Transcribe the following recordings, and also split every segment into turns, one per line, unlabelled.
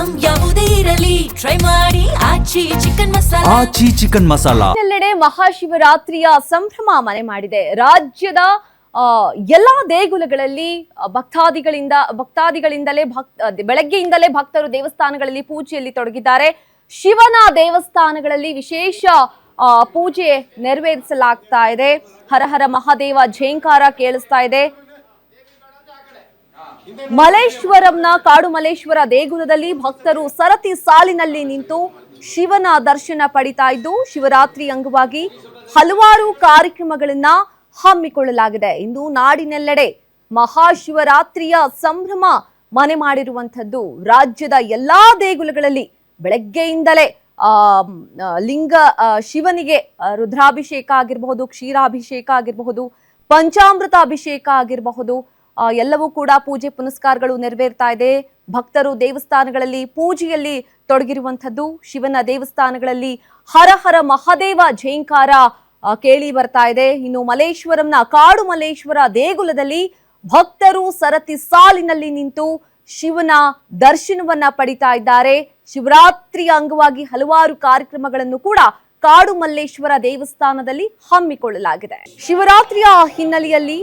Item ಯಾವುದೇ ಇರಲಿ try ಮಾಡಿ ಆಚಿ ಚಿಕನ್ ಮಸಾಲಾ.
ಆಚಿ ಚಿಕನ್ ಮಸಾಲಾ
ಎಲ್ಲೆಡೆ ಮಹಾಶಿವರಾತ್ರಿಯ ಸಂಭ್ರಮ ಮನೆ ಮಾಡಿದೆ. ರಾಜ್ಯದ ಎಲ್ಲಾ ದೇಗುಲಗಳಲ್ಲಿ ಭಕ್ತಾದಿಗಳಿಂದಲೇ ಬೆಳಗ್ಗೆಯಿಂದಲೇ ಭಕ್ತರು ದೇವಸ್ಥಾನಗಳಲ್ಲಿ ಪೂಜೆಯಲ್ಲಿ ತೊಡಗಿದ್ದಾರೆ. ಶಿವನ ದೇವಸ್ಥಾನಗಳಲ್ಲಿ ವಿಶೇಷ ಪೂಜೆ ನೆರವೇರಿಸಲಾಗ್ತಾ ಇದೆ. ಹರ ಹರ ಮಹಾದೇವ ಝೇಂಕಾರ ಕೇಳಿಸ್ತಾ ಇದೆ. ಮಲ್ಲೇಶ್ವರಂನ ಕಾಡು ಮಲ್ಲೇಶ್ವರ ದೇಗುಲದಲ್ಲಿ ಭಕ್ತರು ಸರತಿ ಸಾಲಿನಲ್ಲಿ ನಿಂತು ಶಿವನ ದರ್ಶನ ಪಡಿತಾ ಇದ್ದು, ಶಿವರಾತ್ರಿ ಅಂಗವಾಗಿ ಹಲವಾರು ಕಾರ್ಯಕ್ರಮಗಳನ್ನ ಹಮ್ಮಿಕೊಳ್ಳಲಾಗಿದೆ. ಇಂದು ನಾಡಿನೆಲ್ಲೆಡೆ ಮಹಾಶಿವರಾತ್ರಿಯ ಸಂಭ್ರಮ ಮನೆ ಮಾಡಿರುವಂತದ್ದು. ರಾಜ್ಯದ ಎಲ್ಲಾ ದೇಗುಲಗಳಲ್ಲಿ ಬೆಳಗ್ಗೆಯಿಂದಲೇ ಶಿವನಿಗೆ ರುದ್ರಾಭಿಷೇಕ ಆಗಿರಬಹುದು, ಕ್ಷೀರಾಭಿಷೇಕ ಆಗಿರಬಹುದು, ಪಂಚಾಮೃತ ಅಭಿಷೇಕ ಆಗಿರಬಹುದು, ಎಲ್ಲವೂ ಕೂಡ ಪೂಜೆ ಪುನಸ್ಕಾರಗಳು ನೆರವೇರ್ತಾ ಇದೆ. ಭಕ್ತರು ದೇವಸ್ಥಾನಗಳಲ್ಲಿ ಪೂಜೆಯಲ್ಲಿ ತೊಡಗಿರುವಂಥದ್ದು. ಶಿವನ ದೇವಸ್ಥಾನಗಳಲ್ಲಿ ಹರ ಹರ ಮಹಾದೇವ ಝೇಂಕಾರ ಕೇಳಿ ಬರ್ತಾ ಇದೆ. ಇನ್ನು ಮಲ್ಲೇಶ್ವರಂನ ಕಾಡು ಮಲ್ಲೇಶ್ವರ ದೇಗುಲದಲ್ಲಿ ಭಕ್ತರು ಸರತಿ ಸಾಲಿನಲ್ಲಿ ನಿಂತು ಶಿವನ ದರ್ಶನವನ್ನ ಪಡಿತಾ ಇದ್ದಾರೆ. ಶಿವರಾತ್ರಿಯ ಅಂಗವಾಗಿ ಹಲವಾರು ಕಾರ್ಯಕ್ರಮಗಳನ್ನು ಕೂಡ ಕಾಡು ಮಲ್ಲೇಶ್ವರ ದೇವಸ್ಥಾನದಲ್ಲಿ ಹಮ್ಮಿಕೊಳ್ಳಲಾಗಿದೆ. ಶಿವರಾತ್ರಿಯ ಹಿನ್ನೆಲೆಯಲ್ಲಿ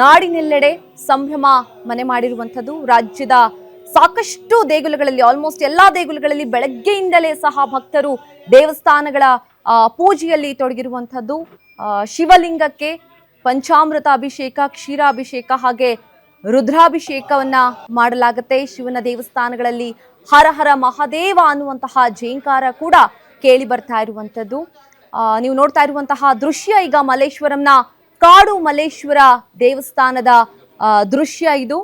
ನಾಡಿನೆಲ್ಲೆಡೆ ಸಂಭ್ರಮ ಮನೆ ಮಾಡಿರುವಂಥದ್ದು. ರಾಜ್ಯದ ಸಾಕಷ್ಟು ದೇಗುಲಗಳಲ್ಲಿ, ಆಲ್ಮೋಸ್ಟ್ ಎಲ್ಲಾ ದೇಗುಲಗಳಲ್ಲಿ ಬೆಳಗ್ಗೆಯಿಂದಲೇ ಸಹ ಭಕ್ತರು ದೇವಸ್ಥಾನಗಳ ಪೂಜೆಯಲ್ಲಿ ತೊಡಗಿರುವಂಥದ್ದು. ಶಿವಲಿಂಗಕ್ಕೆ ಪಂಚಾಮೃತ ಅಭಿಷೇಕ, ಕ್ಷೀರಾಭಿಷೇಕ ಹಾಗೆ ರುದ್ರಾಭಿಷೇಕವನ್ನ ಮಾಡಲಾಗುತ್ತೆ. ಶಿವನ ದೇವಸ್ಥಾನಗಳಲ್ಲಿ ಹರ ಹರ ಮಹಾದೇವ ಅನ್ನುವಂತಹ ಝೇಂಕಾರ ಕೂಡ ಕೇಳಿ ಬರ್ತಾ ಇರುವಂಥದ್ದು. ನೀವು ನೋಡ್ತಾ ಇರುವಂತಹ ದೃಶ್ಯ ಈಗ ಮಲ್ಲೇಶ್ವರಂನ ಕಾಡು ಮಲ್ಲೇಶ್ವರ ದೇವಸ್ಥಾನದ ದೃಶ್ಯ ಇದು.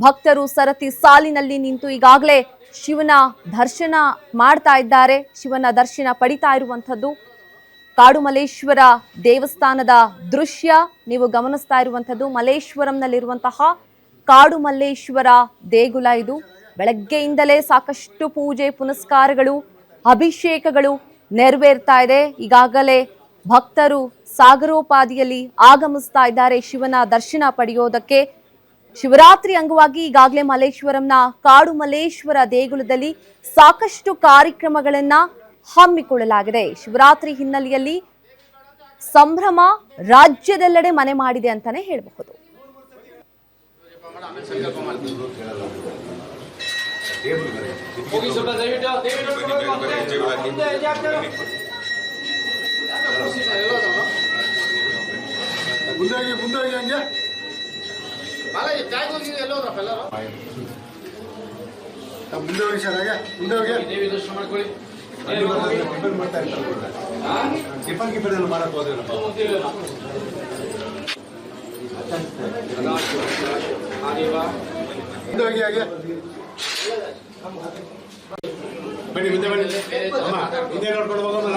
ಭಕ್ತರು ಸರತಿ ಸಾಲಿನಲ್ಲಿ ನಿಂತು ಈಗಾಗಲೇ ಶಿವನ ದರ್ಶನ ಮಾಡ್ತಾ ಇದ್ದಾರೆ. ಶಿವನ ದರ್ಶನ ಪಡಿತಾ ಇರುವಂಥದ್ದು ಕಾಡು ಮಲ್ಲೇಶ್ವರ ದೇವಸ್ಥಾನದ ದೃಶ್ಯ ನೀವು ಗಮನಿಸ್ತಾ ಇರುವಂಥದ್ದು. ಮಲ್ಲೇಶ್ವರಂನಲ್ಲಿರುವಂತಹ ಕಾಡು ಮಲ್ಲೇಶ್ವರ ದೇಗುಲ ಇದು. ಬೆಳಗ್ಗೆಯಿಂದಲೇ ಸಾಕಷ್ಟು ಪೂಜೆ ಪುನಸ್ಕಾರಗಳು, ಅಭಿಷೇಕಗಳು ನೆರವೇರ್ತಾ ಇದೆ. ಈಗಾಗಲೇ ಭಕ್ತರು ಸಾಗರೋಪಾದಿಯಲ್ಲಿ ಆಗಮಿಸ್ತಾ ಇದ್ದಾರೆ ಶಿವನ ದರ್ಶನ ಪಡೆಯೋದಕ್ಕೆ. ಶಿವರಾತ್ರಿ ಅಂಗವಾಗಿ ಈಗಾಗಲೇ ಮಲ್ಲೇಶ್ವರಂನ ಕಾಡು ಮಲ್ಲೇಶ್ವರ ದೇಗುಲದಲ್ಲಿ ಸಾಕಷ್ಟು ಕಾರ್ಯಕ್ರಮಗಳನ್ನ ಹಮ್ಮಿಕೊಳ್ಳಲಾಗಿದೆ. ಶಿವರಾತ್ರಿ ಹಿನ್ನೆಲೆಯಲ್ಲಿ ಸಂಭ್ರಮ ರಾಜ್ಯದೆಲ್ಲೆಡೆ ಮನೆ ಮಾಡಿದೆ ಅಂತಾನೆ ಹೇಳಬಹುದು.
ಬನ್ನಿ ಮುಂದೆ ಬನ್ನಿ ಹಿಂದೆ ನೋಡ್ಕೊಂಡು ಹೋಗೋಣ.